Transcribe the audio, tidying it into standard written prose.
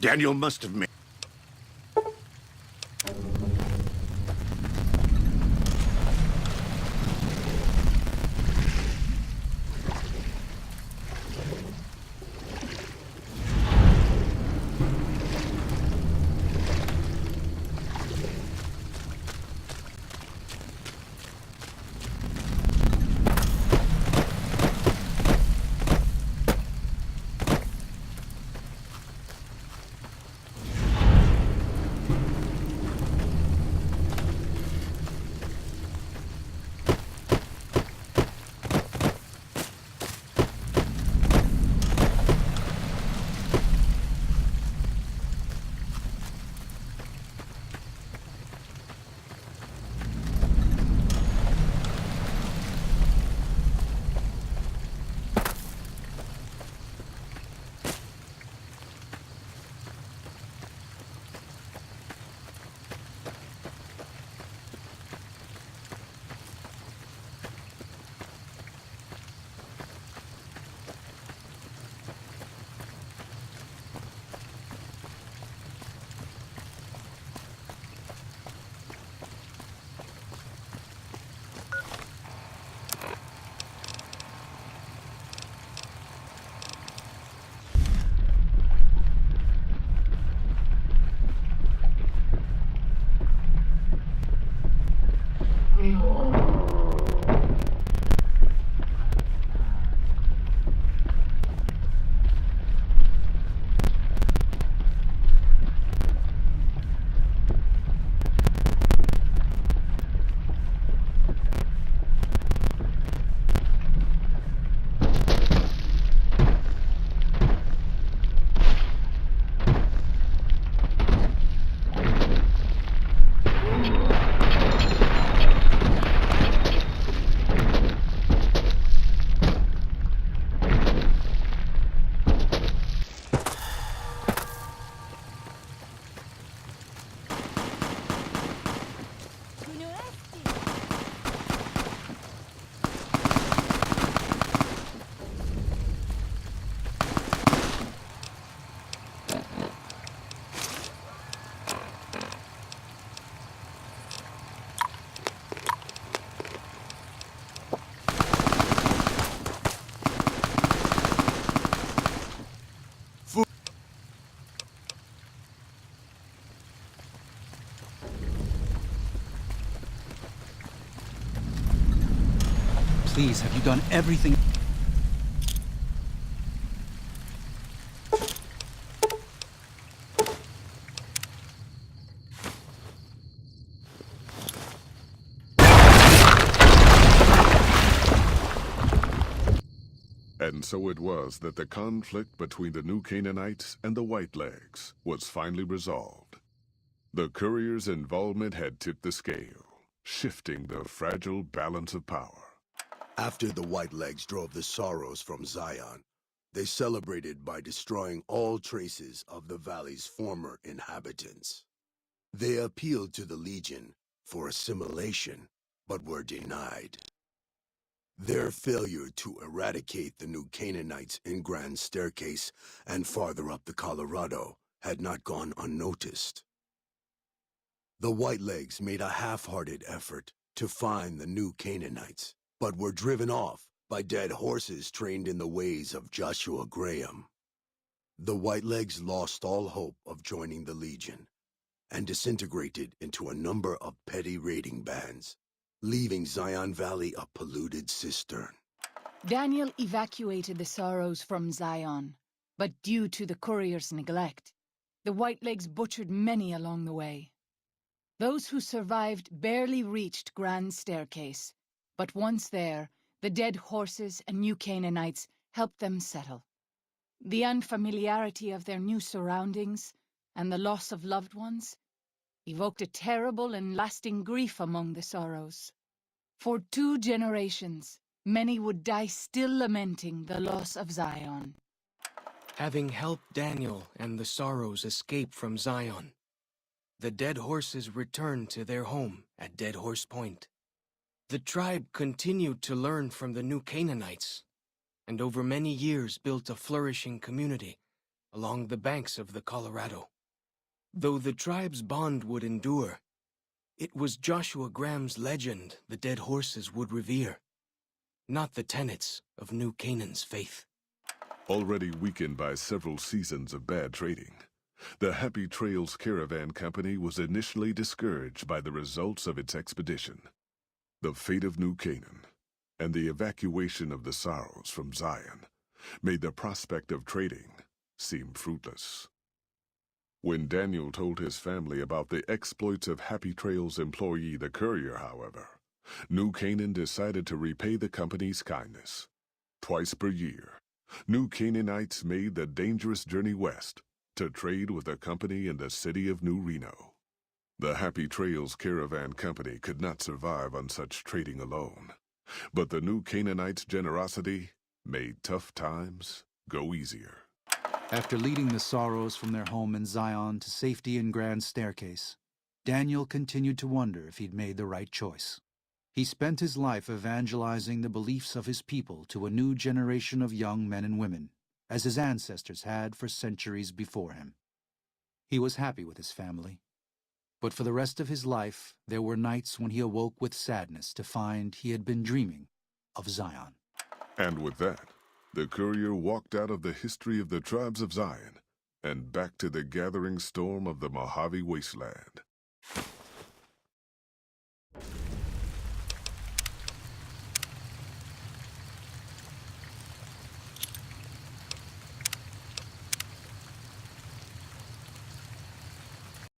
Daniel must have made... Please, have you done everything? And so it was that the conflict between the New Canaanites and the Whitelegs was finally resolved. The courier's involvement had tipped the scale, shifting the fragile balance of power. After the Whitelegs drove the Sorrows from Zion, they celebrated by destroying all traces of the valley's former inhabitants. They appealed to the Legion for assimilation, but were denied. Their failure to eradicate the New Canaanites in Grand Staircase and farther up the Colorado had not gone unnoticed. The Whitelegs made a half-hearted effort to find the New Canaanites, but were driven off by dead horses trained in the ways of Joshua Graham. The Whitelegs lost all hope of joining the Legion and disintegrated into a number of petty raiding bands, leaving Zion Valley a polluted cistern. Daniel evacuated the Sorrows from Zion, but due to the courier's neglect, the Whitelegs butchered many along the way. Those who survived barely reached Grand Staircase, but once there, the dead horses and New Canaanites helped them settle. The unfamiliarity of their new surroundings and the loss of loved ones evoked a terrible and lasting grief among the Sorrows. For 2 generations, many would die still lamenting the loss of Zion. Having helped Daniel and the Sorrows escape from Zion, the dead horses returned to their home at Dead Horse Point. The tribe continued to learn from the New Canaanites, and over many years built a flourishing community along the banks of the Colorado. Though the tribe's bond would endure, it was Joshua Graham's legend the dead horses would revere, not the tenets of New Canaan's faith. Already weakened by several seasons of bad trading, the Happy Trails Caravan Company was initially discouraged by the results of its expedition, the fate of New Canaan, and the evacuation of the Sorrows from Zion made the prospect of trading seem fruitless. When Daniel told his family about the exploits of Happy Trails employee the courier, however, New Canaan decided to repay the company's kindness. Twice per year, New Canaanites made the dangerous journey west to trade with a company in the city of New Reno. The Happy Trails Caravan Company could not survive on such trading alone, but the New Canaanites' generosity made tough times go easier. After leading the Sorrows from their home in Zion to safety in Grand Staircase, Daniel continued to wonder if he'd made the right choice. He spent his life evangelizing the beliefs of his people to a new generation of young men and women, as his ancestors had for centuries before him. He was happy with his family, but for the rest of his life, there were nights when he awoke with sadness to find he had been dreaming of Zion. And with that, the courier walked out of the history of the tribes of Zion and back to the gathering storm of the Mojave Wasteland.